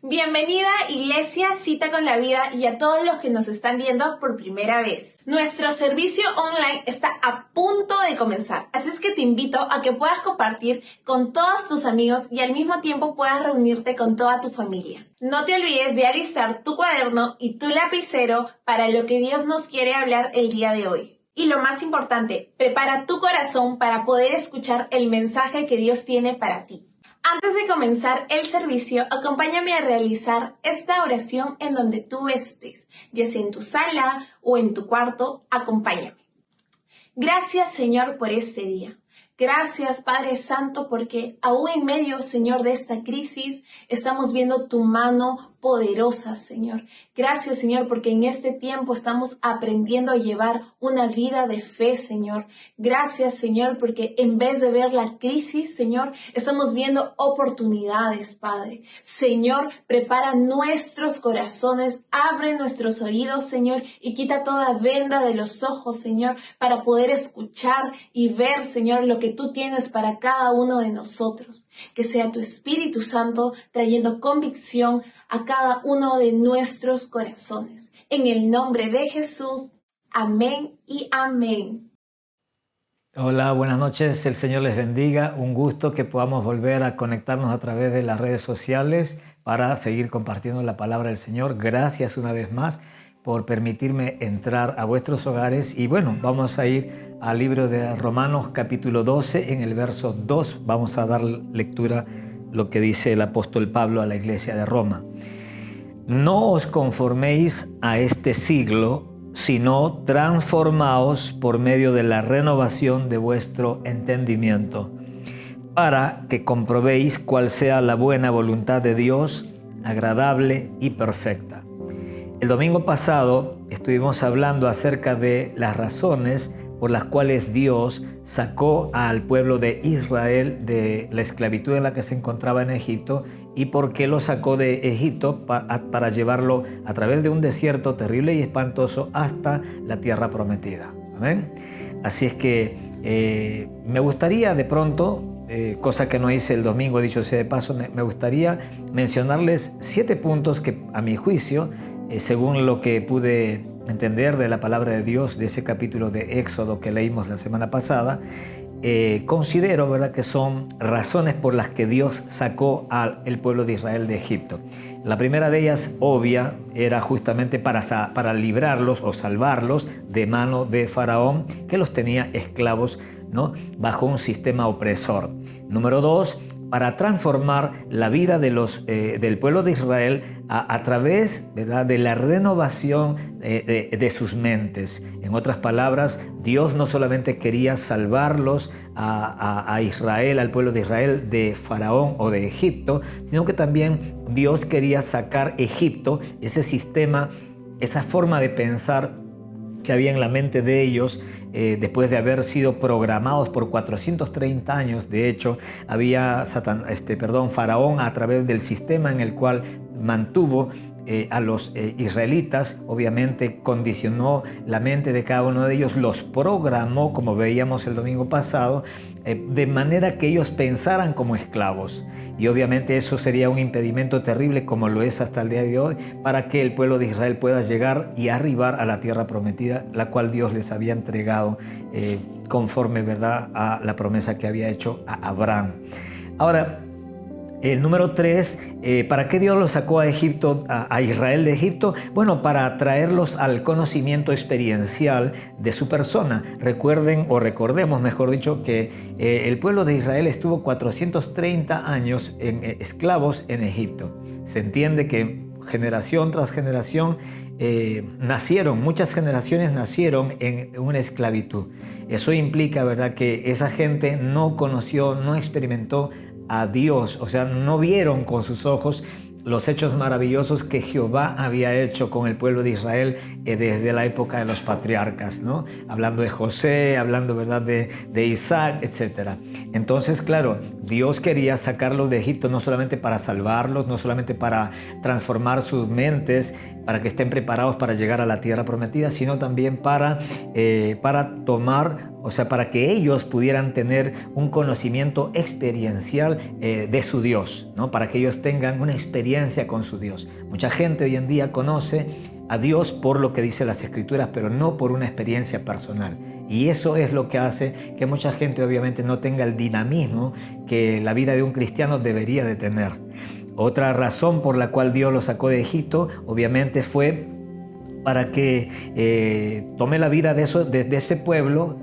Bienvenida Iglesia Cita con la Vida y a todos los que nos están viendo por primera vez. Nuestro servicio online está a punto de comenzar, así es que te invito a que puedas compartir con todos tus amigos y al mismo tiempo puedas reunirte con toda tu familia. No te olvides de alistar tu cuaderno y tu lapicero para lo que Dios nos quiere hablar el día de hoy. Y lo más importante, prepara tu corazón para poder escuchar el mensaje que Dios tiene para ti. Antes de comenzar el servicio, acompáñame a realizar esta oración en donde tú estés, ya sea en tu sala o en tu cuarto, acompáñame. Gracias, Señor, por este día. Gracias, Padre Santo, porque aún en medio, Señor, de esta crisis, estamos viendo tu mano poderosa, Señor. Gracias, Señor, porque en este tiempo estamos aprendiendo a llevar una vida de fe, Señor. Gracias, Señor, porque en vez de ver la crisis, Señor, estamos viendo oportunidades, Padre. Señor, prepara nuestros corazones, abre nuestros oídos, Señor, y quita toda venda de los ojos, Señor, para poder escuchar y ver, Señor, lo que tú tienes para cada uno de nosotros. Que sea tu Espíritu Santo trayendo convicción a cada uno de nuestros corazones. En el nombre de Jesús, amén y amén. Hola, buenas noches, el Señor les bendiga. Un gusto que podamos volver a conectarnos a través de las redes sociales para seguir compartiendo la palabra del Señor. Gracias una vez más por permitirme entrar a vuestros hogares. Y bueno, vamos a ir al libro de Romanos capítulo 12, en el verso 2. Vamos a dar lectura lo que dice el apóstol Pablo a la iglesia de Roma. No os conforméis a este siglo, sino transformaos por medio de la renovación de vuestro entendimiento, para que comprobéis cuál sea la buena voluntad de Dios, agradable y perfecta. El domingo pasado estuvimos hablando acerca de las razones por las cuales Dios sacó al pueblo de Israel de la esclavitud en la que se encontraba en Egipto y por qué lo sacó de Egipto para llevarlo a través de un desierto terrible y espantoso hasta la tierra prometida. ¿Amén? Así es que me gustaría de pronto, cosa que no hice el domingo, dicho sea de paso, me gustaría mencionarles 7 puntos que a mi juicio, según lo que pude entender de la palabra de Dios, de ese capítulo de Éxodo que leímos la semana pasada, considero, ¿verdad?, que son razones por las que Dios sacó al pueblo de Israel de Egipto. La primera de ellas, obvia, era justamente para librarlos o salvarlos de mano de Faraón, que los tenía esclavos, ¿no?, bajo un sistema opresor. Número 2, para transformar la vida del pueblo de Israel a través, ¿verdad?, de la renovación de sus mentes. En otras palabras, Dios no solamente quería salvarlos a Israel, al pueblo de Israel, de Faraón o de Egipto, sino que también Dios quería sacar Egipto, ese sistema, esa forma de pensar que había en la mente de ellos, después de haber sido programados por 430 años. De hecho, había Faraón, a través del sistema en el cual mantuvo a los israelitas, obviamente condicionó la mente de cada uno de ellos, los programó, como veíamos el domingo pasado, de manera que ellos pensaran como esclavos. Y obviamente eso sería un impedimento terrible, como lo es hasta el día de hoy, para que el pueblo de Israel pueda llegar y arribar a la tierra prometida, la cual Dios les había entregado conforme, ¿verdad?, a la promesa que había hecho a Abraham. Ahora, el número 3, ¿para qué Dios los sacó a Egipto, a Israel de Egipto? Bueno, para traerlos al conocimiento experiencial de su persona. Recuerden, o recordemos, mejor dicho, que el pueblo de Israel estuvo 430 años esclavos en Egipto. Se entiende que generación tras generación muchas generaciones nacieron en una esclavitud. Eso implica, ¿verdad?, que esa gente no conoció, no experimentó a Dios, o sea, no vieron con sus ojos los hechos maravillosos que Jehová había hecho con el pueblo de Israel desde la época de los patriarcas, ¿no? Hablando de José, hablando, ¿verdad?, de Isaac, etc. Entonces, claro, Dios quería sacarlos de Egipto no solamente para salvarlos, no solamente para transformar sus mentes, para que estén preparados para llegar a la tierra prometida, sino también para tomar O sea, para que ellos pudieran tener un conocimiento experiencial de su Dios, ¿no? Para que ellos tengan una experiencia con su Dios. Mucha gente hoy en día conoce a Dios por lo que dice las Escrituras, pero no por una experiencia personal. Y eso es lo que hace que mucha gente obviamente no tenga el dinamismo que la vida de un cristiano debería de tener. Otra razón por la cual Dios los sacó de Egipto, obviamente, fue para que tome la vida de ese pueblo,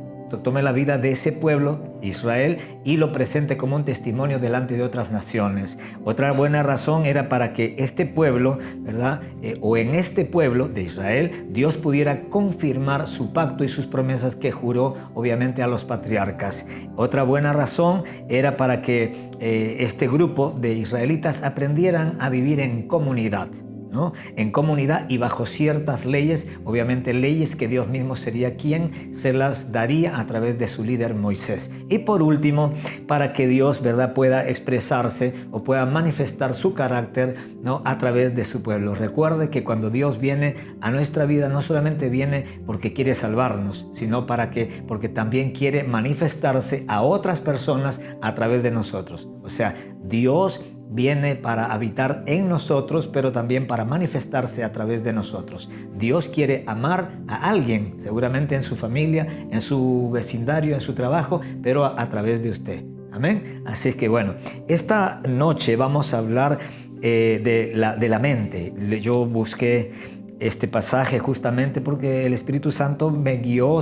Israel, y lo presente como un testimonio delante de otras naciones. Otra buena razón era para que este pueblo, ¿verdad? O en este pueblo de Israel, Dios pudiera confirmar su pacto y sus promesas que juró, obviamente, a los patriarcas. Otra buena razón era para que este grupo de israelitas aprendieran a vivir en comunidad, ¿no? En comunidad y bajo ciertas leyes, obviamente leyes que Dios mismo sería quien se las daría a través de su líder Moisés. Y por último, para que Dios, ¿verdad?, pueda expresarse o pueda manifestar su carácter, ¿no?, a través de su pueblo. Recuerde que cuando Dios viene a nuestra vida, no solamente viene porque quiere salvarnos, sino porque también quiere manifestarse a otras personas a través de nosotros. O sea, Dios viene para habitar en nosotros, pero también para manifestarse a través de nosotros. Dios quiere amar a alguien, seguramente en su familia, en su vecindario, en su trabajo, pero a través de usted. Amén. Así es que bueno, esta noche vamos a hablar de la mente. Yo busqué este pasaje justamente porque el Espíritu Santo me guió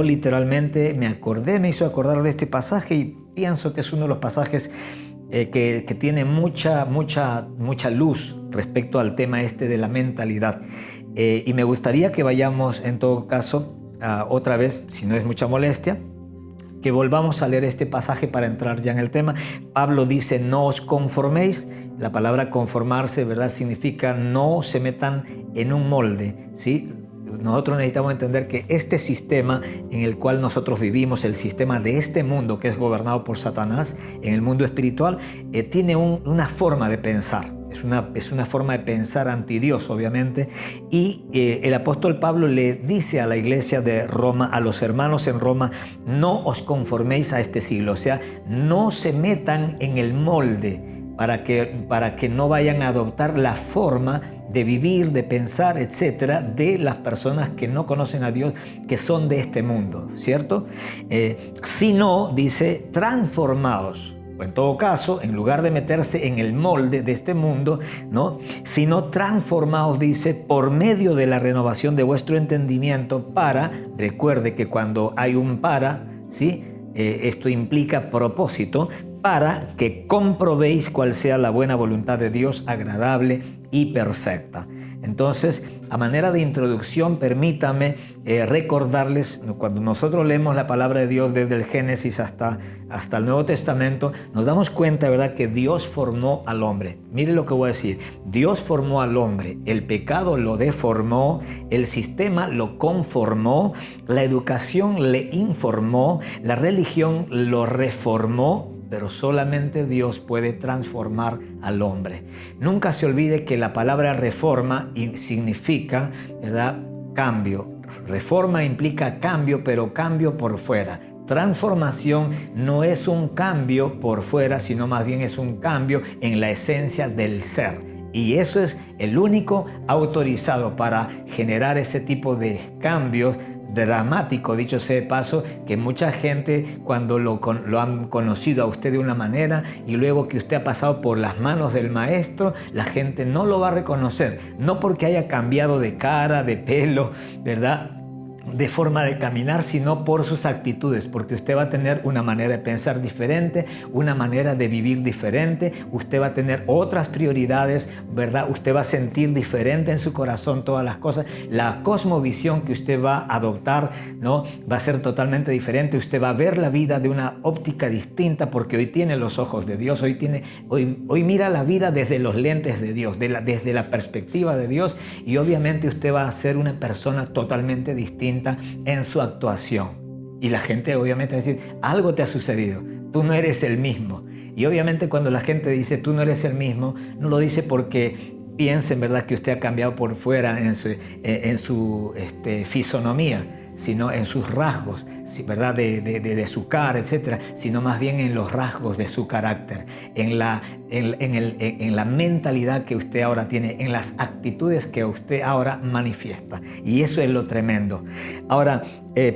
literalmente, me hizo acordar de este pasaje y pienso que es uno de los pasajes que tiene mucha luz respecto al tema de la mentalidad. Y me gustaría que vayamos en todo caso otra vez, si no es mucha molestia, que volvamos a leer este pasaje para entrar ya en el tema. Pablo dice: no os conforméis. La palabra conformarse, ¿verdad?, significa no se metan en un molde, ¿sí? Nosotros necesitamos entender que este sistema en el cual nosotros vivimos, el sistema de este mundo que es gobernado por Satanás, en el mundo espiritual, tiene una forma de pensar. Es una forma de pensar anti Dios, obviamente. Y el apóstol Pablo le dice a la iglesia de Roma, a los hermanos en Roma: no os conforméis a este siglo. O sea, no se metan en el molde para que no vayan a adoptar la forma de vivir, de pensar, etcétera, de las personas que no conocen a Dios, que son de este mundo, ¿cierto? Sino, dice, transformaos. O en todo caso, en lugar de meterse en el molde de este mundo, ¿no?, sino transformaos, dice, por medio de la renovación de vuestro entendimiento recuerde que cuando hay un ¿sí?, esto implica propósito, para que comprobéis cuál sea la buena voluntad de Dios, agradable y perfecta. Entonces, a manera de introducción, permítame recordarles, cuando nosotros leemos la palabra de Dios desde el Génesis hasta el Nuevo Testamento, nos damos cuenta, ¿verdad?, que Dios formó al hombre. Mire lo que voy a decir. Dios formó al hombre, el pecado lo deformó, el sistema lo conformó, la educación le informó, la religión lo reformó, pero solamente Dios puede transformar al hombre. Nunca se olvide que la palabra reforma significa, ¿verdad?, cambio. Reforma implica cambio, pero cambio por fuera. Transformación no es un cambio por fuera, sino más bien es un cambio en la esencia del ser. Y eso es el único autorizado para generar ese tipo de cambios dramático, dicho sea de paso, que mucha gente, cuando lo han conocido a usted de una manera y luego que usted ha pasado por las manos del maestro, la gente no lo va a reconocer, no porque haya cambiado de cara, de pelo, ¿verdad?, de forma de caminar, sino por sus actitudes, porque usted va a tener una manera de pensar diferente, una manera de vivir diferente, usted va a tener otras prioridades, ¿verdad? Usted va a sentir diferente en su corazón todas las cosas, la cosmovisión que usted va a adoptar, ¿no?, va a ser totalmente diferente, usted va a ver la vida de una óptica distinta, porque hoy tiene los ojos de Dios, hoy mira la vida desde los lentes de Dios, desde la perspectiva de Dios, y obviamente usted va a ser una persona totalmente distinta en su actuación. Y la gente obviamente va a decir: algo te ha sucedido, tú no eres el mismo. Y obviamente cuando la gente dice tú no eres el mismo, no lo dice porque piensen, ¿verdad?, que usted ha cambiado por fuera en su fisonomía, sino en sus rasgos, ¿verdad? De su cara, etcétera, sino más bien en los rasgos de su carácter, en la mentalidad que usted ahora tiene, en las actitudes que usted ahora manifiesta. Y eso es lo tremendo. Ahora,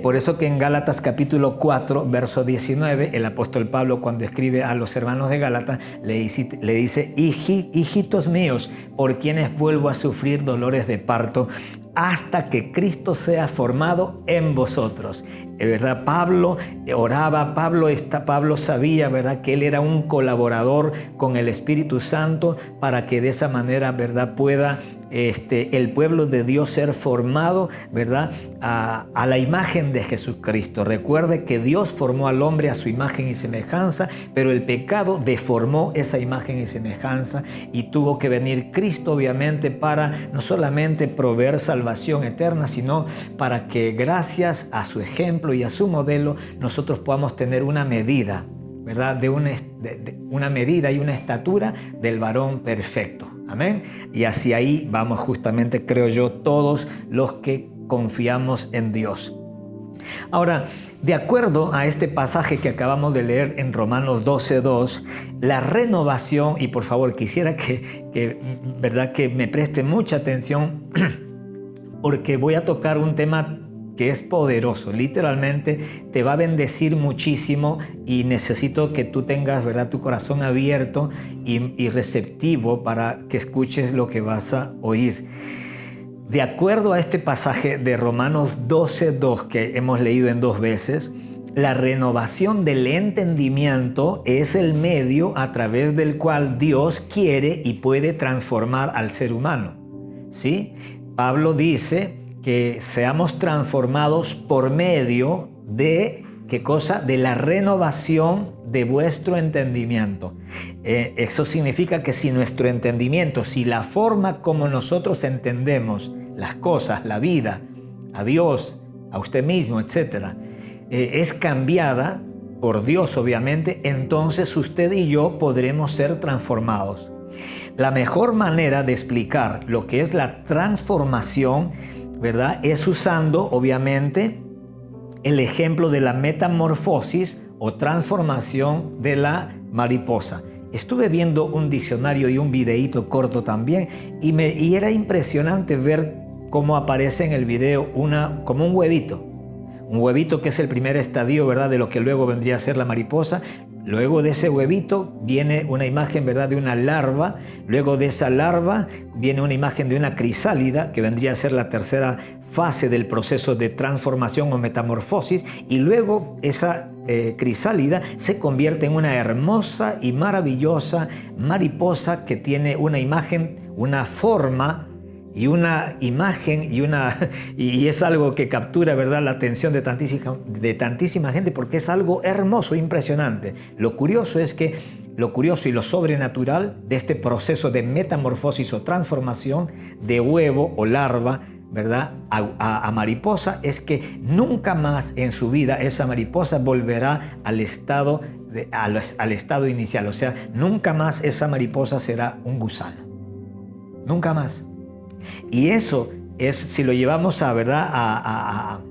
por eso que en Gálatas capítulo 4, verso 19, el apóstol Pablo, cuando escribe a los hermanos de Gálatas, le dice, hijitos míos, por quienes vuelvo a sufrir dolores de parto, hasta que Cristo sea formado en vosotros. ¿Verdad? Pablo oraba, Pablo sabía, ¿verdad?, que él era un colaborador con el Espíritu Santo para que de esa manera, ¿verdad?, pueda el pueblo de Dios ser formado, ¿verdad?, a la imagen de Jesucristo. Recuerde que Dios formó al hombre a su imagen y semejanza, pero el pecado deformó esa imagen y semejanza, y tuvo que venir Cristo, obviamente, para no solamente proveer salvación eterna, sino para que gracias a su ejemplo y a su modelo nosotros podamos tener una medida, ¿verdad?, de una medida y una estatura del varón perfecto. Amén. Y hacia ahí vamos justamente, creo yo, todos los que confiamos en Dios. Ahora, de acuerdo a este pasaje que acabamos de leer en Romanos 12:2, la renovación, y por favor quisiera ¿verdad?, que me preste mucha atención porque voy a tocar un tema que es poderoso, literalmente te va a bendecir muchísimo, y necesito que tú tengas, ¿verdad?, tu corazón abierto y receptivo para que escuches lo que vas a oír. De acuerdo a este pasaje de Romanos 12:2 que hemos leído en 2 veces, la renovación del entendimiento es el medio a través del cual Dios quiere y puede transformar al ser humano. ¿Sí? Pablo dice que seamos transformados por medio de, ¿qué cosa?, de la renovación de vuestro entendimiento. Eso significa que si nuestro entendimiento, si la forma como nosotros entendemos las cosas, la vida, a Dios, a usted mismo, etcétera, es cambiada por Dios, obviamente, entonces usted y yo podremos ser transformados. La mejor manera de explicar lo que es la transformación, ¿verdad?, es usando, obviamente, el ejemplo de la metamorfosis o transformación de la mariposa. Estuve viendo un diccionario y un videíto corto también, y era impresionante ver cómo aparece en el video como un huevito que es el primer estadio, ¿verdad?, de lo que luego vendría a ser la mariposa. Luego de ese huevito viene una imagen, ¿verdad?, de una larva. Luego de esa larva viene una imagen de una crisálida, que vendría a ser la tercera fase del proceso de transformación o metamorfosis. Y luego esa crisálida se convierte en una hermosa y maravillosa mariposa que tiene una imagen, una forma y una imagen y es algo que captura, ¿verdad?, la atención de tantísima gente, porque es algo hermoso, impresionante. Lo curioso y lo sobrenatural de este proceso de metamorfosis o transformación de huevo o larva, ¿verdad?, a mariposa, es que nunca más en su vida esa mariposa volverá al estado inicial. O sea, nunca más esa mariposa será un gusano. Nunca más. Y eso es, si lo llevamos a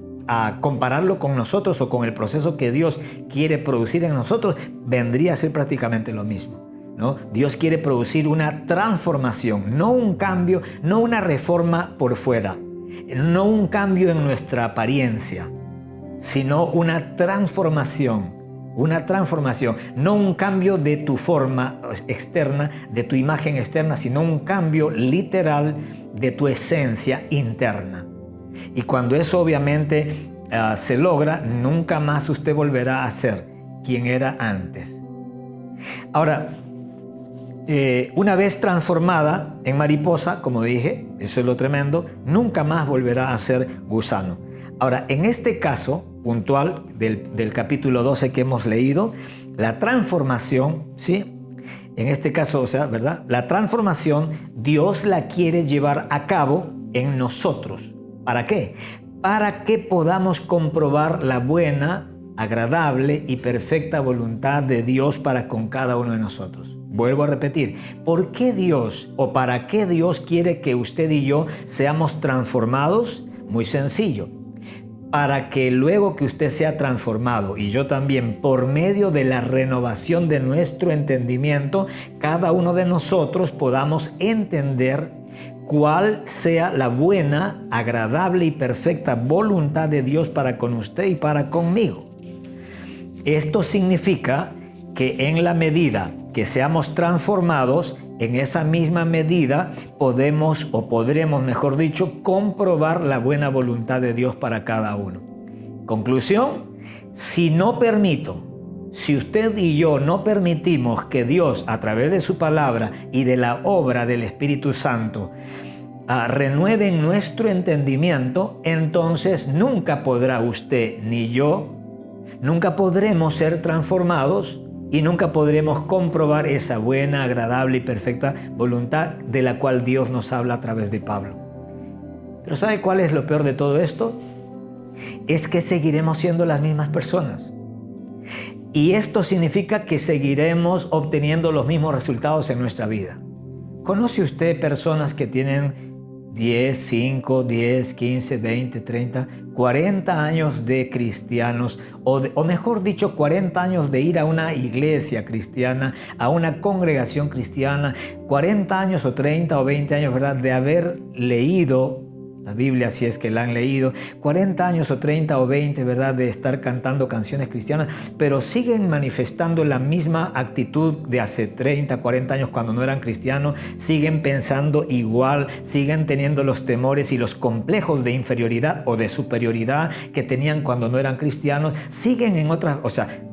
compararlo con nosotros o con el proceso que Dios quiere producir en nosotros, vendría a ser prácticamente lo mismo, ¿no? Dios quiere producir una transformación, no un cambio, no una reforma por fuera, no un cambio en nuestra apariencia, sino una transformación, no un cambio de tu forma externa, de tu imagen externa, sino un cambio literal de tu esencia interna. Y cuando eso obviamente se logra, nunca más usted volverá a ser quien era antes. Ahora, una vez transformada en mariposa, como dije, eso es lo tremendo, nunca más volverá a ser gusano. Ahora, en este caso puntual del capítulo 12 que hemos leído, la transformación, ¿sí?, en este caso, o sea, ¿verdad?, la transformación Dios la quiere llevar a cabo en nosotros. ¿Para qué? Para que podamos comprobar la buena, agradable y perfecta voluntad de Dios para con cada uno de nosotros. Vuelvo a repetir, ¿por qué Dios o para qué Dios quiere que usted y yo seamos transformados? Muy sencillo. para que luego que usted sea transformado, y yo también, por medio de la renovación de nuestro entendimiento, cada uno de nosotros podamos entender cuál sea la buena, agradable y perfecta voluntad de Dios para con usted y para conmigo. Esto significa que en la medida que seamos transformados, en esa misma medida podremos, mejor dicho, comprobar la buena voluntad de Dios para cada uno. Conclusión, si usted y yo no permitimos que Dios, a través de su palabra y de la obra del Espíritu Santo, renueven nuestro entendimiento, entonces nunca podrá usted ni yo, nunca podremos ser transformados y nunca podremos comprobar esa buena, agradable y perfecta voluntad de la cual Dios nos habla a través de Pablo. Pero ¿sabe cuál es lo peor de todo esto? Es que seguiremos siendo las mismas personas. Y esto significa que seguiremos obteniendo los mismos resultados en nuestra vida. ¿Conoce usted personas que tienen 10, 5, 10, 15, 20, 30, 40 años de cristianos, o mejor dicho, 40 años de ir a una iglesia cristiana, a una congregación cristiana, 40 años o 30 o 20 años, ¿verdad?, de haber leído la Biblia, si es que la han leído, 40 años o 30 o 20, ¿verdad?, de estar cantando canciones cristianas, pero siguen manifestando la misma actitud de hace 30, 40 años cuando no eran cristianos, siguen pensando igual, siguen teniendo los temores y los complejos de inferioridad o de superioridad que tenían cuando no eran cristianos, siguen en otras,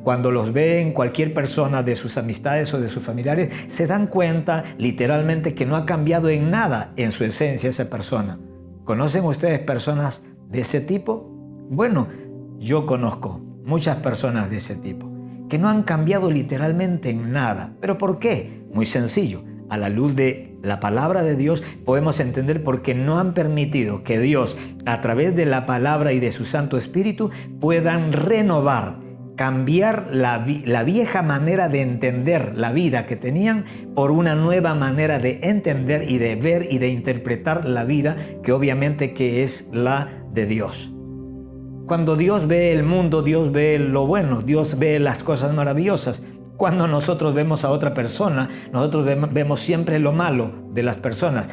cuando los ven cualquier persona de sus amistades o de sus familiares, se dan cuenta literalmente que no ha cambiado en nada en su esencia esa persona. ¿Conocen ustedes personas de ese tipo? Bueno, yo conozco muchas personas de ese tipo que no han cambiado literalmente en nada. ¿Pero por qué? Muy sencillo. A la luz de la palabra de Dios podemos entender por qué no han permitido que Dios, a través de la palabra y de su Santo Espíritu, puedan renovar, cambiar la vieja manera de entender la vida que tenían por una nueva manera de entender y de ver y de interpretar la vida, que obviamente que es la de Dios. Cuando Dios ve el mundo, Dios ve lo bueno, Dios ve las cosas maravillosas. Cuando nosotros vemos a otra persona, nosotros vemos siempre lo malo de las personas,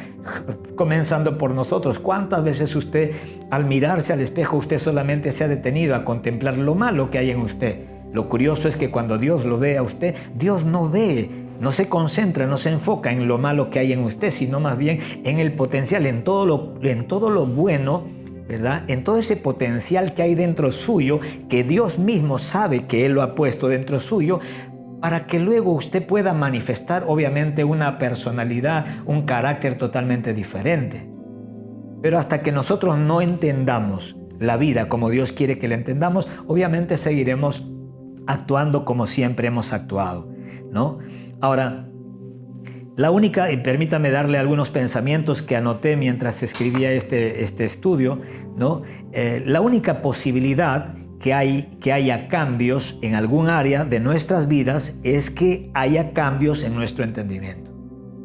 comenzando por nosotros. ¿Cuántas veces usted, al mirarse al espejo, usted solamente se ha detenido a contemplar lo malo que hay en usted? Lo curioso es que cuando Dios lo ve a usted, Dios no ve, no se concentra, no se enfoca en lo malo que hay en usted, sino más bien en el potencial, en todo lo bueno, ¿verdad? En todo ese potencial que hay dentro suyo, que Dios mismo sabe que Él lo ha puesto dentro suyo, para que luego usted pueda manifestar obviamente una personalidad, un carácter totalmente diferente. Pero hasta que nosotros no entendamos la vida como Dios quiere que la entendamos, obviamente seguiremos actuando como siempre hemos actuado, ¿no? Ahora, y permítame darle algunos pensamientos que anoté mientras escribía este estudio, ¿no? La única posibilidad que haya cambios en algún área de nuestras vidas es que haya cambios en nuestro entendimiento.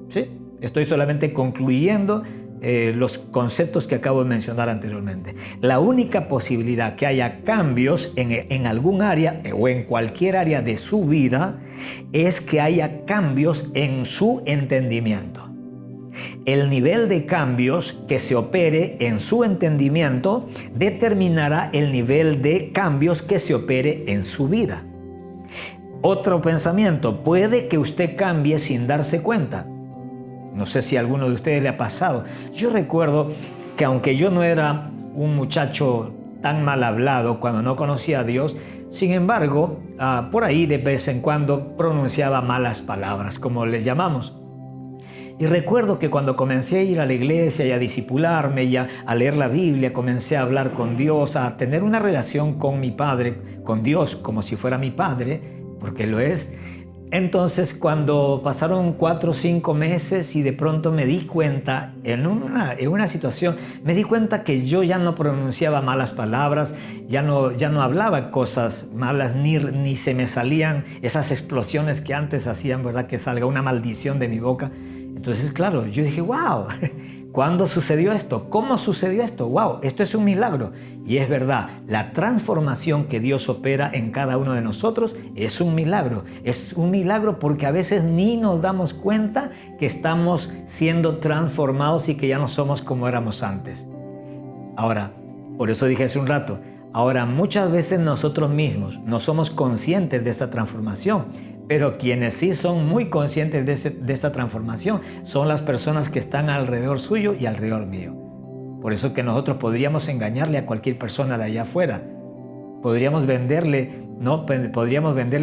¿Sí? Estoy solamente concluyendo los conceptos que acabo de mencionar anteriormente. La única posibilidad que haya cambios en algún área o en cualquier área de su vida es que haya cambios en su entendimiento. El nivel de cambios que se opere en su entendimiento determinará el nivel de cambios que se opere en su vida. Otro pensamiento, puede que usted cambie sin darse cuenta. No sé si a alguno de ustedes le ha pasado. Yo recuerdo que aunque yo no era un muchacho tan mal hablado cuando no conocía a Dios, sin embargo, por ahí de vez en cuando pronunciaba malas palabras, como les llamamos. Y recuerdo que cuando comencé a ir a la iglesia y a discipularme y a leer la Biblia, comencé a hablar con Dios, a tener una relación con mi Padre, con Dios, como si fuera mi Padre, porque lo es. Entonces, cuando pasaron 4 o 5 meses y de pronto me di cuenta, en una situación, me di cuenta que yo ya no pronunciaba malas palabras, ya no hablaba cosas malas, ni se me salían esas explosiones que antes hacían, ¿verdad?, que salga una maldición de mi boca. Entonces, claro, yo dije, wow, ¿cuándo sucedió esto? ¿Cómo sucedió esto? Wow, esto es un milagro. Y es verdad, la transformación que Dios opera en cada uno de nosotros es un milagro. Es un milagro porque a veces ni nos damos cuenta que estamos siendo transformados y que ya no somos como éramos antes. Ahora, por eso dije hace un rato, ahora muchas veces nosotros mismos no somos conscientes de esta transformación, pero quienes sí son muy conscientes de esta transformación son las personas que están alrededor suyo y alrededor mío. Por eso que nosotros podríamos engañarle a cualquier persona de allá afuera. Podríamos venderle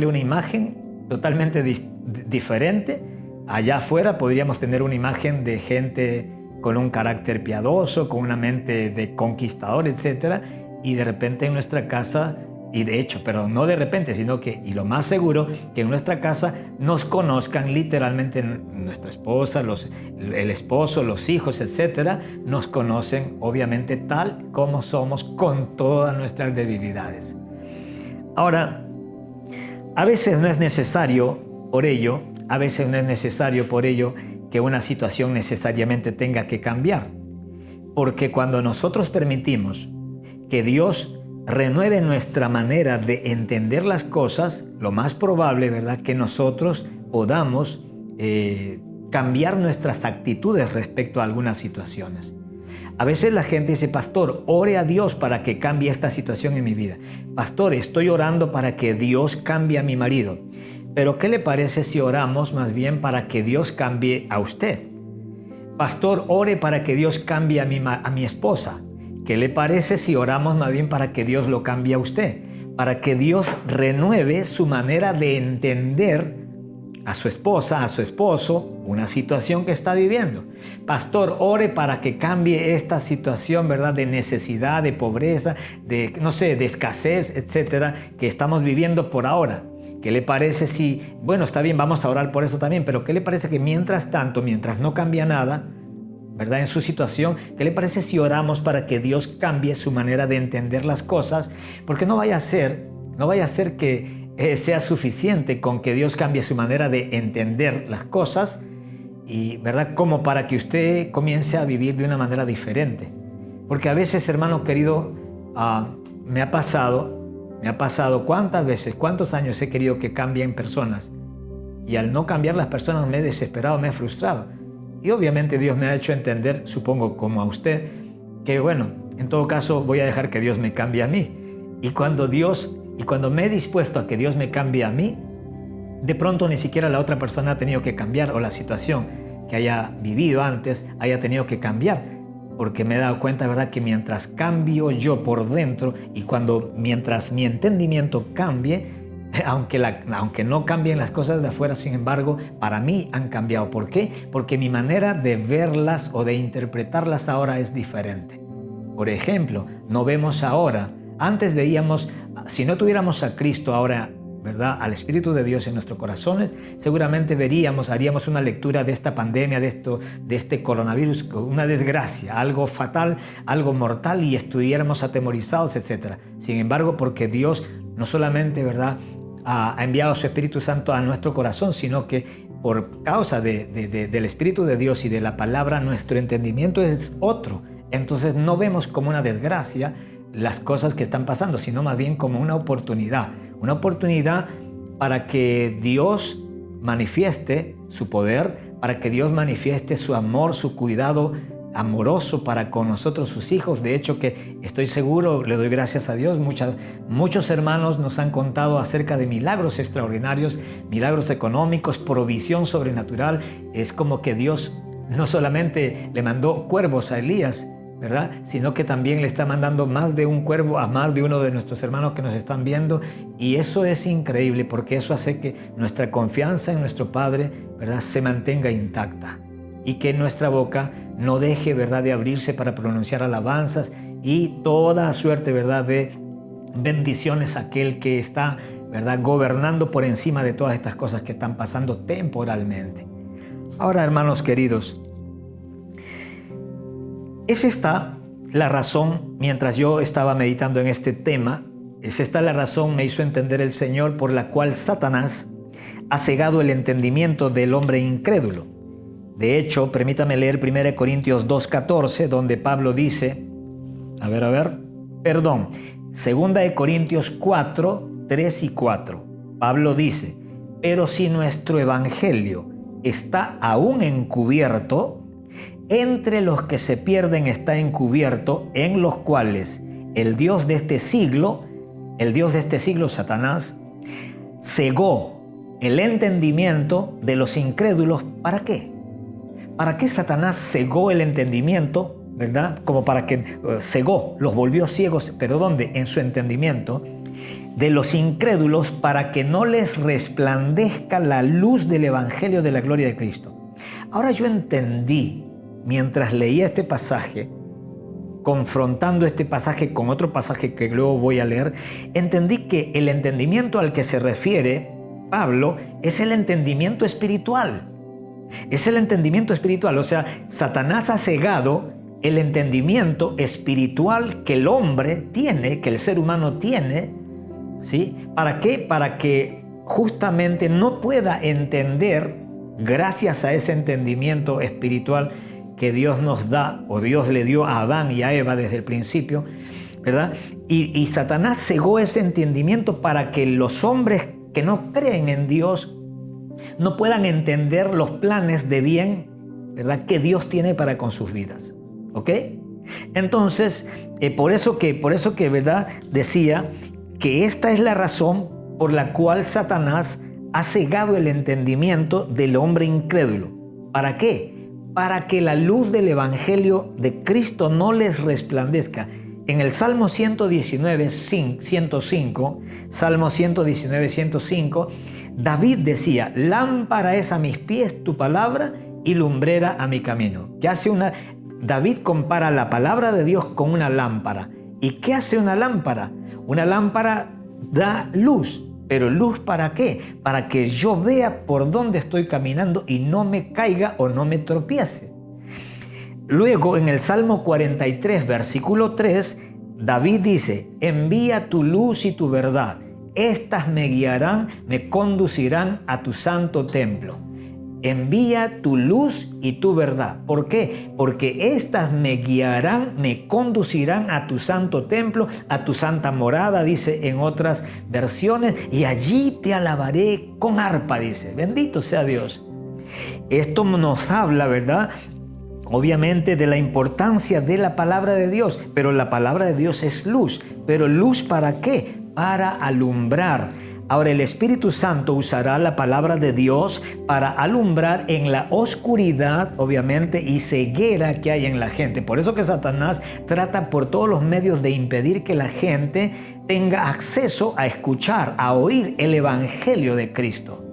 una imagen totalmente diferente. Allá afuera podríamos tener una imagen de gente con un carácter piadoso, con una mente de conquistador, etc. Y de repente en nuestra casa, y de hecho, pero no de repente, sino que, y lo más seguro, que en nuestra casa nos conozcan literalmente nuestra esposa, el esposo, los hijos, etc. Nos conocen obviamente tal como somos con todas nuestras debilidades. Ahora, a veces no es necesario por ello que una situación necesariamente tenga que cambiar. Porque cuando nosotros permitimos que Dios renueve nuestra manera de entender las cosas, lo más probable, ¿verdad?, que nosotros podamos cambiar nuestras actitudes respecto a algunas situaciones. A veces la gente dice, pastor, ore a Dios para que cambie esta situación en mi vida. Pastor, estoy orando para que Dios cambie a mi marido. Pero ¿qué le parece si oramos más bien para que Dios cambie a usted? Pastor, ore para que Dios cambie a mi esposa. ¿Qué le parece si oramos más bien para que Dios lo cambie a usted? Para que Dios renueve su manera de entender a su esposa, a su esposo, una situación que está viviendo. Pastor, ore para que cambie esta situación, ¿verdad?, de necesidad, de pobreza, de escasez, etcétera, que estamos viviendo por ahora. ¿Qué le parece si, bueno, está bien, vamos a orar por eso también, pero ¿qué le parece que mientras tanto, mientras no cambia nada, ¿verdad?, en su situación, qué le parece si oramos para que Dios cambie su manera de entender las cosas? Porque no vaya a ser que sea suficiente con que Dios cambie su manera de entender las cosas y, ¿verdad?, como para que usted comience a vivir de una manera diferente. Porque a veces, hermano querido, me ha pasado cuántas veces, cuántos años he querido que cambien personas y al no cambiar las personas me he desesperado, me he frustrado. Y obviamente Dios me ha hecho entender, supongo como a usted, que bueno, en todo caso voy a dejar que Dios me cambie a mí. Y cuando me he dispuesto a que Dios me cambie a mí, de pronto ni siquiera la otra persona ha tenido que cambiar o la situación que haya vivido antes haya tenido que cambiar. Porque me he dado cuenta, ¿verdad?, que mientras cambio yo por dentro y mientras mi entendimiento cambie, aunque no cambien las cosas de afuera, sin embargo, para mí han cambiado. ¿Por qué? Porque mi manera de verlas o de interpretarlas ahora es diferente. Por ejemplo, no vemos ahora, antes veíamos, si no tuviéramos a Cristo ahora, ¿verdad?, al Espíritu de Dios en nuestros corazones, seguramente haríamos una lectura de esta pandemia, de este coronavirus, una desgracia, algo fatal, algo mortal, y estuviéramos atemorizados, etc. Sin embargo, porque Dios no solamente, ¿verdad?, ha enviado su Espíritu Santo a nuestro corazón, sino que por causa del Espíritu de Dios y de la palabra, nuestro entendimiento es otro. Entonces no vemos como una desgracia las cosas que están pasando, sino más bien como una oportunidad para que Dios manifieste su poder, para que Dios manifieste su amor, su cuidado amoroso para con nosotros, sus hijos. De hecho, que estoy seguro, le doy gracias a Dios, muchos hermanos nos han contado acerca de milagros extraordinarios, milagros económicos, provisión sobrenatural. Es como que Dios no solamente le mandó cuervos a Elías, ¿verdad?, sino que también le está mandando más de un cuervo a más de uno de nuestros hermanos que nos están viendo. Y eso es increíble, porque eso hace que nuestra confianza en nuestro Padre, ¿verdad?, se mantenga intacta, y que nuestra boca no deje, ¿verdad?, de abrirse para pronunciar alabanzas y toda suerte, ¿verdad?, de bendiciones a aquel que está, ¿verdad?, gobernando por encima de todas estas cosas que están pasando temporalmente. Ahora, hermanos queridos, es esta la razón, mientras yo estaba meditando en este tema, es esta la razón, me hizo entender el Señor, por la cual Satanás ha cegado el entendimiento del hombre incrédulo. De hecho, permítame leer 1 Corintios 2:14, donde Pablo dice, 2 Corintios 4, 3 y 4. Pablo dice, pero si nuestro evangelio está aún encubierto, entre los que se pierden está encubierto, en los cuales el Dios de este siglo, Satanás, cegó el entendimiento de los incrédulos. ¿Para qué? ¿Para qué Satanás cegó el entendimiento? ¿Verdad? Como para que cegó, los volvió ciegos, pero ¿dónde? En su entendimiento de los incrédulos, para que no les resplandezca la luz del evangelio de la gloria de Cristo. Ahora yo entendí, mientras leía este pasaje, confrontando este pasaje con otro pasaje que luego voy a leer, entendí que el entendimiento al que se refiere Pablo es el entendimiento espiritual. Es el entendimiento espiritual, o sea, Satanás ha cegado el entendimiento espiritual que el hombre tiene, que el ser humano tiene, ¿sí? ¿Para qué? Para que justamente no pueda entender, gracias a ese entendimiento espiritual que Dios nos da, o Dios le dio a Adán y a Eva desde el principio, ¿verdad? Y Satanás cegó ese entendimiento para que los hombres que no creen en Dios no puedan entender los planes de bien, ¿verdad?, que Dios tiene para con sus vidas. ¿Ok? Entonces, por eso que, ¿verdad?, decía que esta es la razón por la cual Satanás ha cegado el entendimiento del hombre incrédulo. ¿Para qué? Para que la luz del evangelio de Cristo no les resplandezca. En el Salmo 119:105, David decía, lámpara es a mis pies tu palabra y lumbrera a mi camino. David compara la palabra de Dios con una lámpara. ¿Y qué hace una lámpara? Una lámpara da luz. ¿Pero luz para qué? Para que yo vea por dónde estoy caminando y no me caiga o no me tropiece. Luego, en el Salmo 43, versículo 3, David dice, envía tu luz y tu verdad. Estas me guiarán, me conducirán a tu santo templo. Envía tu luz y tu verdad. ¿Por qué? Porque estas me guiarán, me conducirán a tu santo templo, a tu santa morada, dice en otras versiones, y allí te alabaré con arpa, dice. Bendito sea Dios. Esto nos habla, ¿verdad?, obviamente de la importancia de la palabra de Dios, pero la palabra de Dios es luz. ¿Pero luz para qué? Para alumbrar. Ahora el Espíritu Santo usará la palabra de Dios para alumbrar en la oscuridad, obviamente, y ceguera que hay en la gente. Por eso que Satanás trata por todos los medios de impedir que la gente tenga acceso a escuchar, a oír el evangelio de Cristo.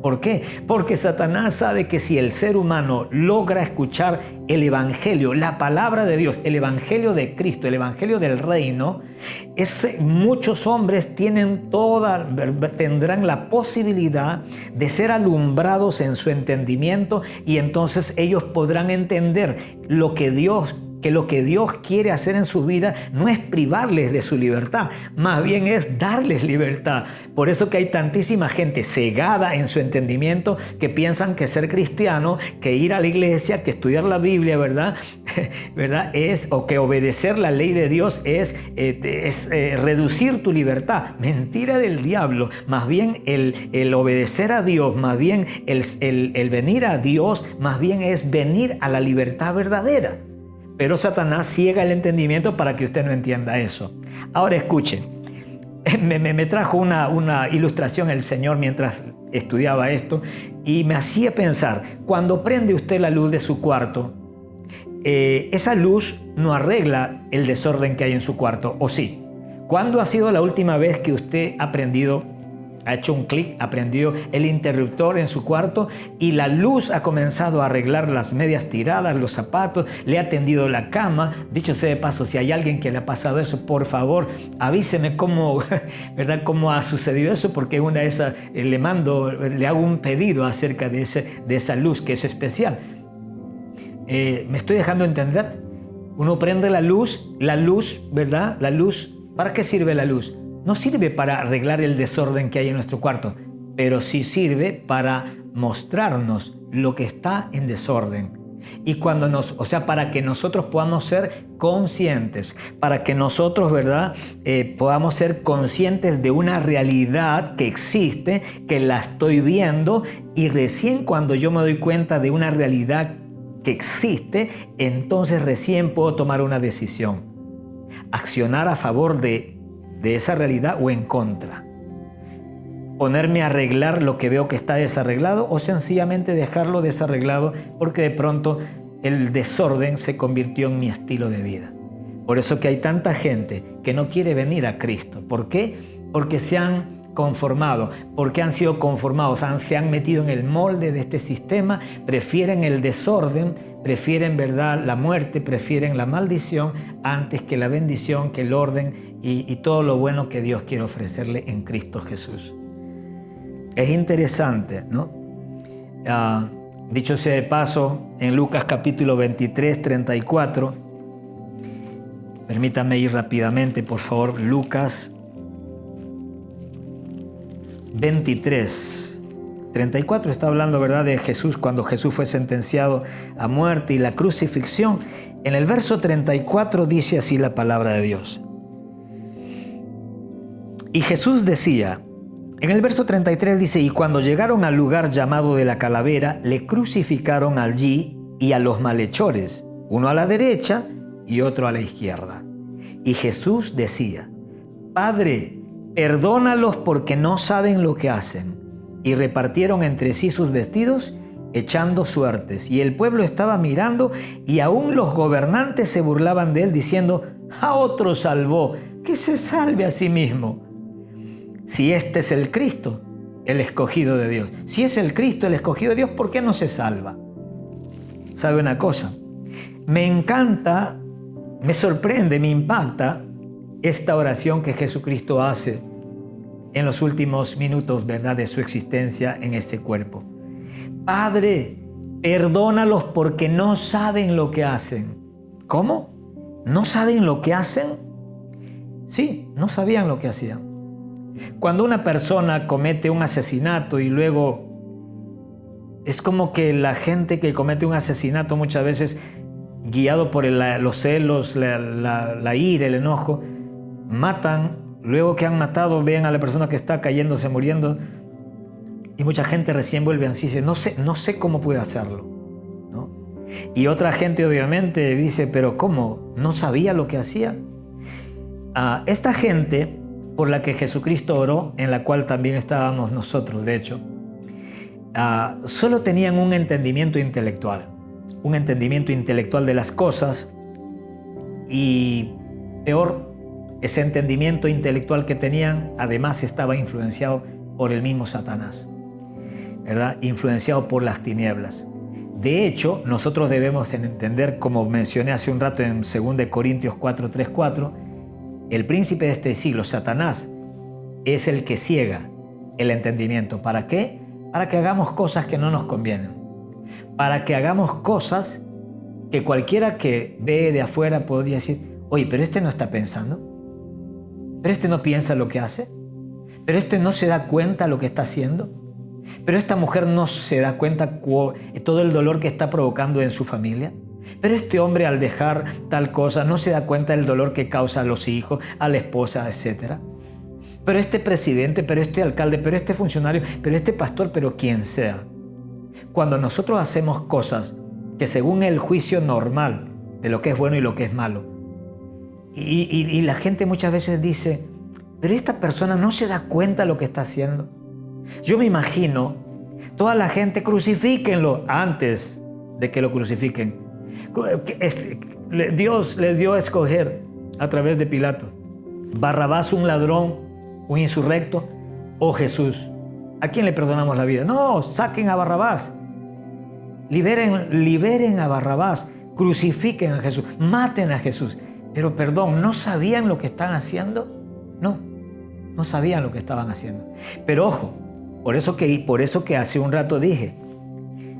¿Por qué? Porque Satanás sabe que si el ser humano logra escuchar el evangelio, la palabra de Dios, el evangelio de Cristo, el evangelio del reino, muchos hombres tendrán la posibilidad de ser alumbrados en su entendimiento, y entonces ellos podrán entender que lo que Dios quiere hacer en su vida no es privarles de su libertad, más bien es darles libertad. Por eso que hay tantísima gente cegada en su entendimiento que piensan que ser cristiano, que ir a la iglesia, que estudiar la Biblia, ¿verdad? O que obedecer la ley de Dios es reducir tu libertad. Mentira del diablo. Más bien el obedecer a Dios, más bien el venir a Dios, más bien es venir a la libertad verdadera. Pero Satanás ciega el entendimiento para que usted no entienda eso. Ahora escuche, me trajo una ilustración el Señor mientras estudiaba esto y me hacía pensar, cuando prende usted la luz de su cuarto, esa luz no arregla el desorden que hay en su cuarto, ¿o sí? ¿Cuándo ha sido la última vez que usted ha hecho un clic, ha prendido el interruptor en su cuarto y la luz ha comenzado a arreglar las medias tiradas, los zapatos, le ha tendido la cama? Dicho sea de paso, si hay alguien que le ha pasado eso, por favor, avíseme cómo ha sucedido eso, porque una de esas le hago un pedido acerca de esa luz que es especial. ¿Me estoy dejando entender? Uno prende la luz, ¿verdad? La luz, ¿para qué sirve la luz? No sirve para arreglar el desorden que hay en nuestro cuarto, pero sí sirve para mostrarnos lo que está en desorden. Y para que nosotros podamos ser conscientes, para que nosotros, ¿verdad? Podamos ser conscientes de una realidad que existe, que la estoy viendo, y recién cuando yo me doy cuenta de una realidad que existe, entonces recién puedo tomar una decisión. Accionar a favor de esa realidad o en contra. Ponerme a arreglar lo que veo que está desarreglado o sencillamente dejarlo desarreglado porque de pronto el desorden se convirtió en mi estilo de vida. Por eso que hay tanta gente que no quiere venir a Cristo. ¿Por qué? Porque se han conformado, porque han sido conformados, se han metido en el molde de este sistema, prefieren el desorden, prefieren, ¿verdad?, la muerte, prefieren la maldición antes que la bendición, que el orden y todo lo bueno que Dios quiere ofrecerle en Cristo Jesús. Es interesante, ¿no? Dicho sea de paso, en Lucas capítulo 23, 34, permítame ir rápidamente, por favor, Lucas 23, 34 está hablando, ¿verdad?, de Jesús cuando Jesús fue sentenciado a muerte y la crucifixión. En el verso 34 dice así la palabra de Dios. Y Jesús decía, en el verso 33 dice, y cuando llegaron al lugar llamado de la calavera, le crucificaron allí y a los malhechores, uno a la derecha y otro a la izquierda. Y Jesús decía, Padre, perdónalos porque no saben lo que hacen. Y repartieron entre sí sus vestidos, echando suertes. Y el pueblo estaba mirando, y aún los gobernantes se burlaban de él, diciendo, a otro salvó, que se salve a sí mismo. Si este es el Cristo, el escogido de Dios. Si es el Cristo, el escogido de Dios, ¿por qué no se salva? ¿Sabe una cosa? Me encanta, me sorprende, me impacta esta oración que Jesucristo hace en los últimos minutos, ¿verdad?, de su existencia en este cuerpo. Padre, perdónalos porque no saben lo que hacen. ¿Cómo? ¿No saben lo que hacen? Sí, no sabían lo que hacían. Cuando una persona comete un asesinato y luego es como que la gente que comete un asesinato muchas veces, guiado por los celos, la ira, el enojo, matan. Luego que han matado, ven a la persona que está cayéndose, muriendo, y mucha gente recién vuelve así y dice, no sé cómo pude hacerlo, ¿no? Y otra gente obviamente dice, pero ¿cómo? ¿No sabía lo que hacía? Esta gente por la que Jesucristo oró, en la cual también estábamos nosotros, de hecho, solo tenían un entendimiento intelectual de las cosas, y peor, ese entendimiento intelectual que tenían, además estaba influenciado por el mismo Satanás, ¿verdad? Influenciado por las tinieblas. De hecho, nosotros debemos entender, como mencioné hace un rato en 2 Corintios 4, 3, 4, el príncipe de este siglo, Satanás, es el que ciega el entendimiento. ¿Para qué? Para que hagamos cosas que no nos convienen. Para que hagamos cosas que cualquiera que ve de afuera podría decir, oye, pero este no está pensando. Pero este no piensa lo que hace. Pero este no se da cuenta lo que está haciendo. Pero esta mujer no se da cuenta todo el dolor que está provocando en su familia. Pero este hombre, al dejar tal cosa, no se da cuenta del dolor que causa a los hijos, a la esposa, etc. Pero este presidente, pero este alcalde, pero este funcionario, pero este pastor, pero quien sea. Cuando nosotros hacemos cosas que según el juicio normal de lo que es bueno y lo que es malo, y la gente muchas veces dice, pero esta persona no se da cuenta de lo que está haciendo. Yo me imagino, toda la gente, crucifíquenlo antes de que lo crucifiquen. Dios les dio a escoger a través de Pilato, Barrabás, un ladrón, un insurrecto, o Jesús. ¿A quién le perdonamos la vida? No, saquen a Barrabás, liberen a Barrabás, crucifiquen a Jesús, maten a Jesús. Pero perdón, ¿no sabían lo que están haciendo? No sabían lo que estaban haciendo. Pero ojo, por eso que hace un rato dije,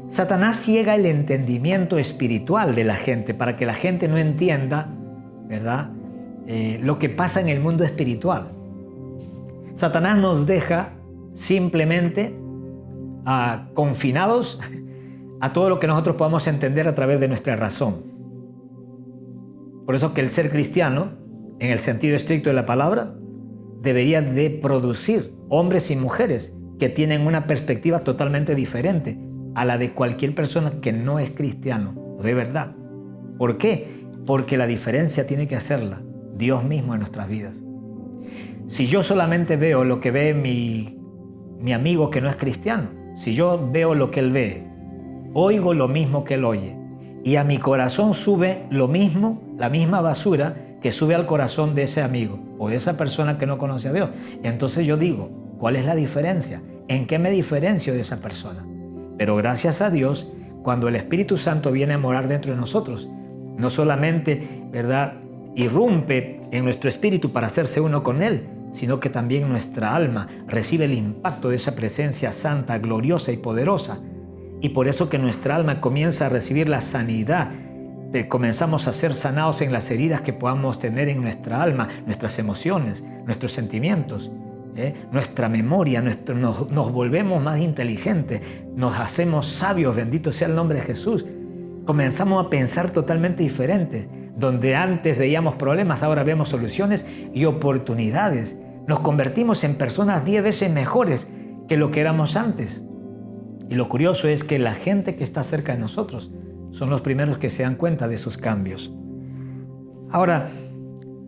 Satanás ciega el entendimiento espiritual de la gente para que la gente no entienda, ¿verdad?, lo que pasa en el mundo espiritual. Satanás nos deja simplemente confinados a todo lo que nosotros podamos entender a través de nuestra razón. Por eso que el ser cristiano, en el sentido estricto de la palabra, debería de producir hombres y mujeres que tienen una perspectiva totalmente diferente a la de cualquier persona que no es cristiano, de verdad. ¿Por qué? Porque la diferencia tiene que hacerla Dios mismo en nuestras vidas. Si yo solamente veo lo que ve mi amigo que no es cristiano, si yo veo lo que él ve, oigo lo mismo que él oye, y a mi corazón sube lo mismo, la misma basura que sube al corazón de ese amigo o de esa persona que no conoce a Dios, entonces yo digo, ¿cuál es la diferencia? ¿En qué me diferencio de esa persona? Pero gracias a Dios, cuando el Espíritu Santo viene a morar dentro de nosotros, no solamente, ¿verdad?, irrumpe en nuestro espíritu para hacerse uno con Él, sino que también nuestra alma recibe el impacto de esa presencia santa, gloriosa y poderosa. Y por eso que nuestra alma comienza a recibir la sanidad. Comenzamos a ser sanados en las heridas que podamos tener en nuestra alma, nuestras emociones, nuestros sentimientos, nuestra memoria, nos volvemos más inteligentes, nos hacemos sabios, bendito sea el nombre de Jesús. Comenzamos a pensar totalmente diferente. Donde antes veíamos problemas, ahora vemos soluciones y oportunidades. Nos convertimos en personas 10 veces mejores que lo que éramos antes. Y lo curioso es que la gente que está cerca de nosotros son los primeros que se dan cuenta de sus cambios. Ahora,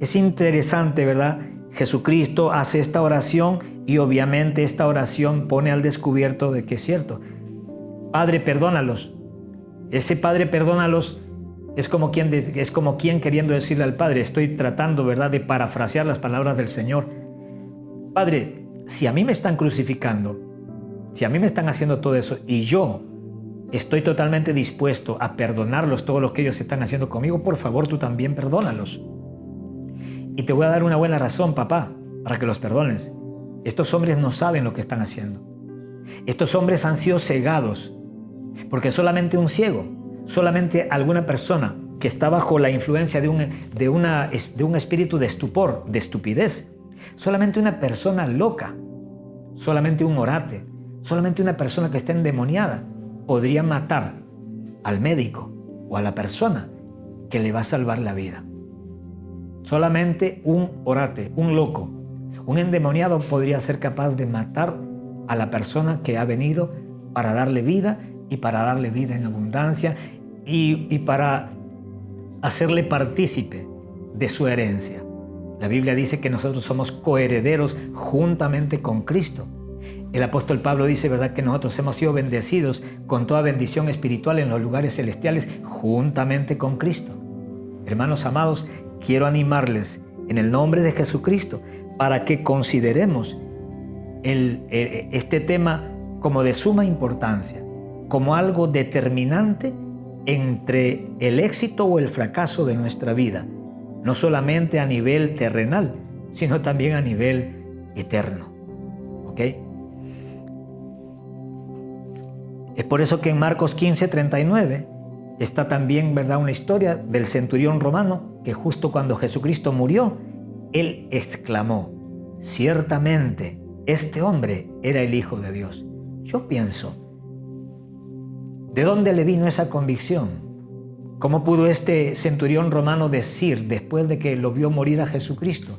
es interesante, ¿verdad? Jesucristo hace esta oración y obviamente esta oración pone al descubierto de que es cierto. Padre, perdónalos. Ese Padre, perdónalos es como quien queriendo decirle al Padre, estoy tratando, ¿verdad?, de parafrasear las palabras del Señor. Padre, si a mí me están crucificando, si a mí me están haciendo todo eso y yo estoy totalmente dispuesto a perdonarlos todo lo que ellos están haciendo conmigo, por favor, tú también perdónalos. Y te voy a dar una buena razón, papá, para que los perdones. Estos hombres no saben lo que están haciendo. Estos hombres han sido cegados, porque solamente un ciego, solamente alguna persona que está bajo la influencia de un espíritu de estupor, de estupidez, solamente una persona loca, solamente un orate, solamente una persona que está endemoniada podría matar al médico o a la persona que le va a salvar la vida. Solamente un orate, un loco, un endemoniado podría ser capaz de matar a la persona que ha venido para darle vida y para darle vida en abundancia y para hacerle partícipe de su herencia. La Biblia dice que nosotros somos coherederos juntamente con Cristo. El apóstol Pablo dice, ¿verdad?, que nosotros hemos sido bendecidos con toda bendición espiritual en los lugares celestiales juntamente con Cristo. Hermanos amados, quiero animarles en el nombre de Jesucristo para que consideremos este tema como de suma importancia, como algo determinante entre el éxito o el fracaso de nuestra vida, no solamente a nivel terrenal, sino también a nivel eterno. ¿Ok? Es por eso que en Marcos 15:39 está también, ¿verdad?, una historia del centurión romano que justo cuando Jesucristo murió, él exclamó, ciertamente este hombre era el Hijo de Dios. Yo pienso, ¿de dónde le vino esa convicción? ¿Cómo pudo este centurión romano decir, después de que lo vio morir a Jesucristo,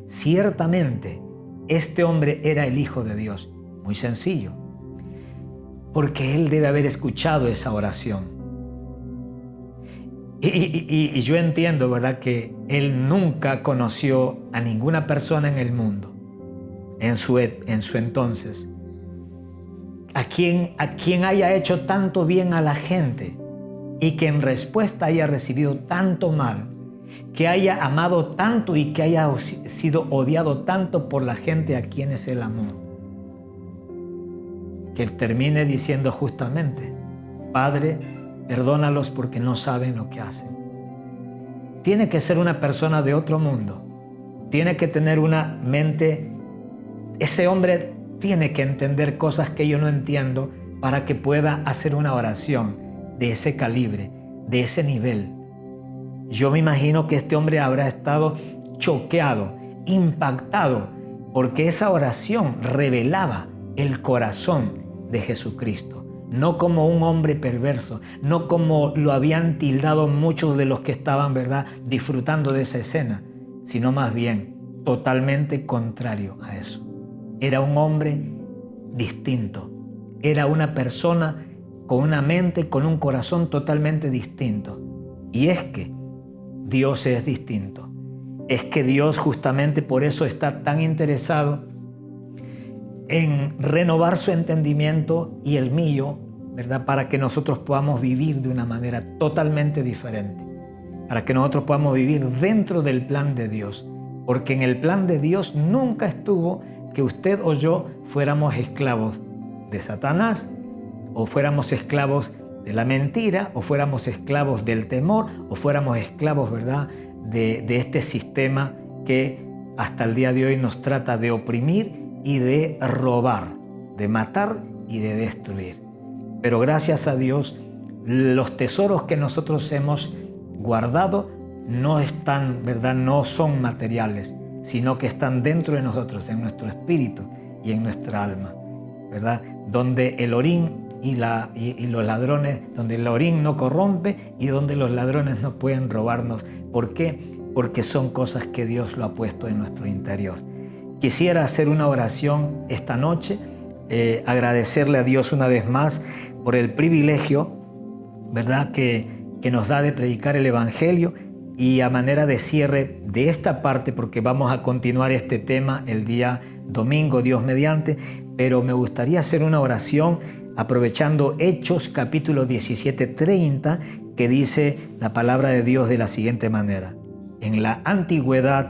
ciertamente este hombre era el Hijo de Dios? Muy sencillo, porque él debe haber escuchado esa oración. Y yo entiendo, ¿verdad?, que él nunca conoció a ninguna persona en el mundo, en su entonces, a quien haya hecho tanto bien a la gente y que en respuesta haya recibido tanto mal, que haya amado tanto y que haya sido odiado tanto por la gente a quienes él amó. Que él termine diciendo justamente, Padre, perdónalos porque no saben lo que hacen. Tiene que ser una persona de otro mundo. Tiene que tener una mente. Ese hombre tiene que entender cosas que yo no entiendo para que pueda hacer una oración de ese calibre, de ese nivel. Yo me imagino que este hombre habrá estado choqueado, impactado, porque esa oración revelaba el corazón de Jesucristo. no como un hombre perverso, no como lo habían tildado muchos de los que estaban, ¿verdad?, disfrutando de esa escena, sino más bien totalmente contrario a eso. Era un hombre distinto, era una persona con una mente, con un corazón totalmente distinto. Y es que Dios es distinto. Es que Dios justamente por eso está tan interesado en renovar su entendimiento y el mío, ¿verdad?, para que nosotros podamos vivir de una manera totalmente diferente, para que nosotros podamos vivir dentro del plan de Dios, porque en el plan de Dios nunca estuvo que usted o yo fuéramos esclavos de Satanás, o fuéramos esclavos de la mentira, o fuéramos esclavos del temor, o fuéramos esclavos, ¿verdad?, de este sistema que hasta el día de hoy nos trata de oprimir y de robar, de matar y de destruir. Pero gracias a Dios, los tesoros que nosotros hemos guardado no están, ¿verdad?, no son materiales, sino que están dentro de nosotros, en nuestro espíritu y en nuestra alma, ¿verdad? Donde el orín y los ladrones, donde el orín no corrompe y donde los ladrones no pueden robarnos. ¿Por qué? Porque son cosas que Dios lo ha puesto en nuestro interior. Quisiera hacer una oración esta noche, agradecerle a Dios una vez más por el privilegio, ¿verdad?, que nos da de predicar el Evangelio, y a manera de cierre de esta parte, porque vamos a continuar este tema el día domingo, Dios mediante, pero me gustaría hacer una oración aprovechando Hechos capítulo 17:30, que dice la palabra de Dios de la siguiente manera: en la antigüedad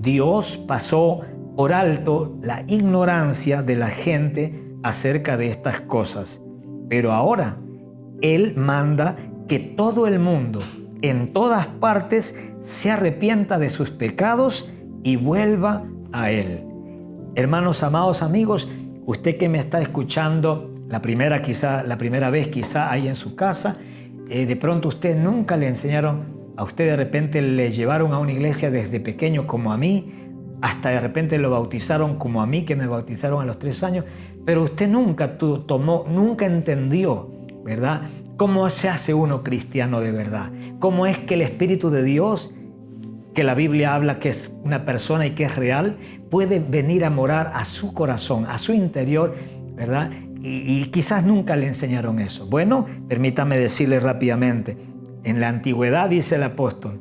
Dios pasó por alto la ignorancia de la gente acerca de estas cosas, pero ahora Él manda que todo el mundo, en todas partes, se arrepienta de sus pecados y vuelva a Él. Hermanos, amados amigos, usted que me está escuchando la primera vez quizá ahí en su casa, de pronto usted nunca le enseñaron, a usted de repente le llevaron a una iglesia desde pequeño como a mí, hasta de repente lo bautizaron como a mí, que me bautizaron a los 3 años, pero usted nunca nunca entendió, ¿verdad?, cómo se hace uno cristiano de verdad, cómo es que el Espíritu de Dios, que la Biblia habla que es una persona y que es real, puede venir a morar a su corazón, a su interior, ¿verdad? Y quizás nunca le enseñaron eso. Bueno, permítame decirle rápidamente, en la antigüedad, dice el apóstol,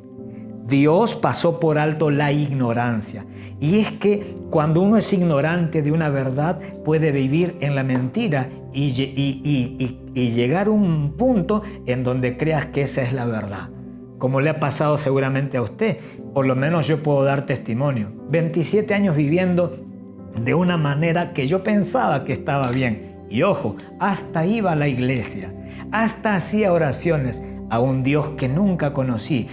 Dios pasó por alto la ignorancia. Y es que cuando uno es ignorante de una verdad, puede vivir en la mentira y llegar a un punto en donde creas que esa es la verdad. Como le ha pasado seguramente a usted, por lo menos yo puedo dar testimonio. 27 años viviendo de una manera que yo pensaba que estaba bien. Y ojo, hasta iba a la iglesia, hasta hacía oraciones a un Dios que nunca conocí,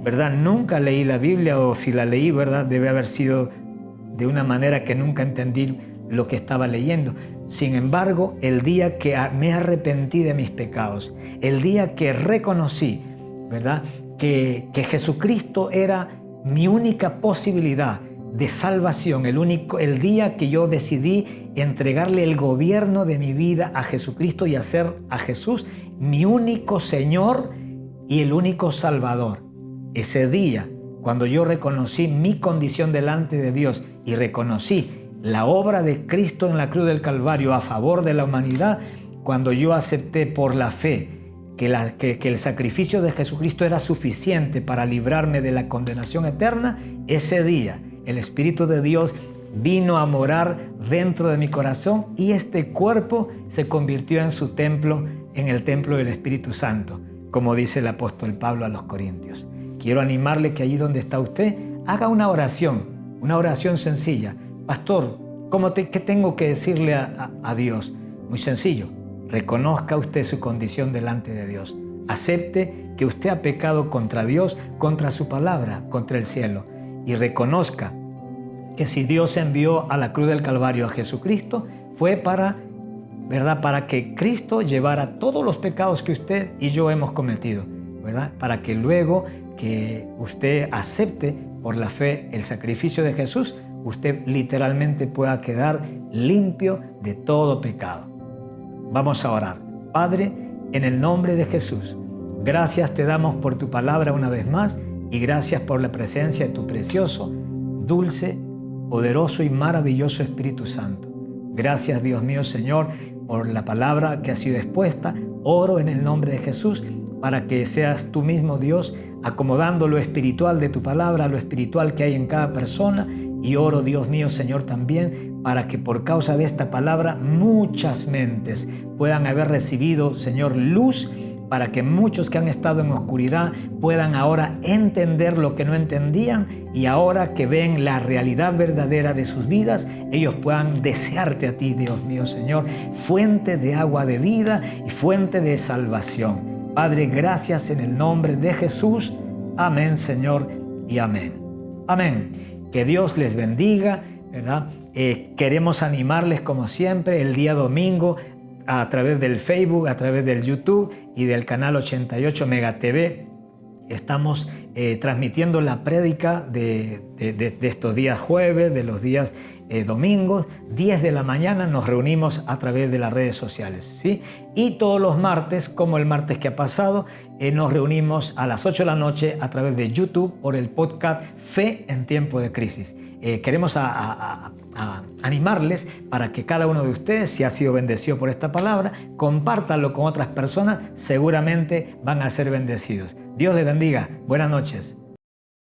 ¿verdad? Nunca leí la Biblia, o si la leí, ¿verdad?, debe haber sido de una manera que nunca entendí lo que estaba leyendo. Sin embargo, el día que me arrepentí de mis pecados, el día que reconocí, ¿verdad?, que Jesucristo era mi única posibilidad de salvación, el día que yo decidí entregarle el gobierno de mi vida a Jesucristo y hacer a Jesús mi único Señor y el único Salvador. Ese día, cuando yo reconocí mi condición delante de Dios y reconocí la obra de Cristo en la cruz del Calvario a favor de la humanidad, cuando yo acepté por la fe que el sacrificio de Jesucristo era suficiente para librarme de la condenación eterna, ese día el Espíritu de Dios vino a morar dentro de mi corazón y este cuerpo se convirtió en su templo, en el templo del Espíritu Santo, como dice el apóstol Pablo a los Corintios. Quiero animarle que allí donde está usted, haga una oración sencilla. Pastor, ¿qué tengo que decirle a Dios? Muy sencillo, reconozca usted su condición delante de Dios. Acepte que usted ha pecado contra Dios, contra su palabra, contra el cielo. Y reconozca que si Dios envió a la cruz del Calvario a Jesucristo, fue para que Cristo llevara todos los pecados que usted y yo hemos cometido, ¿verdad? Para que luego que usted acepte por la fe el sacrificio de Jesús, usted literalmente pueda quedar limpio de todo pecado. Vamos a orar. Padre, en el nombre de Jesús, gracias te damos por tu palabra una vez más y gracias por la presencia de tu precioso, dulce, poderoso y maravilloso Espíritu Santo. Gracias, Dios mío, Señor, por la palabra que ha sido expuesta. Oro en el nombre de Jesús para que seas tú mismo, Dios, acomodando lo espiritual de tu palabra, lo espiritual que hay en cada persona. Y oro, Dios mío, Señor, también para que por causa de esta palabra muchas mentes puedan haber recibido, Señor, luz, para que muchos que han estado en oscuridad puedan ahora entender lo que no entendían y ahora que ven la realidad verdadera de sus vidas, ellos puedan desearte a ti, Dios mío, Señor, fuente de agua de vida y fuente de salvación. Padre, gracias en el nombre de Jesús. Amén, Señor, y amén. Amén. Que Dios les bendiga, ¿verdad? Queremos animarles como siempre el día domingo a través del Facebook, a través del YouTube y del canal 88 Mega TV. Estamos transmitiendo la prédica de estos días jueves, de los días domingos, 10 de la mañana nos reunimos a través de las redes sociales, ¿sí? Y todos los martes, como el martes que ha pasado, nos reunimos a las 8 de la noche a través de YouTube por el podcast Fe en Tiempo de Crisis. Queremos animarles para que cada uno de ustedes, si ha sido bendecido por esta palabra, compártanlo con otras personas, seguramente van a ser bendecidos. Dios les bendiga. Buenas noches.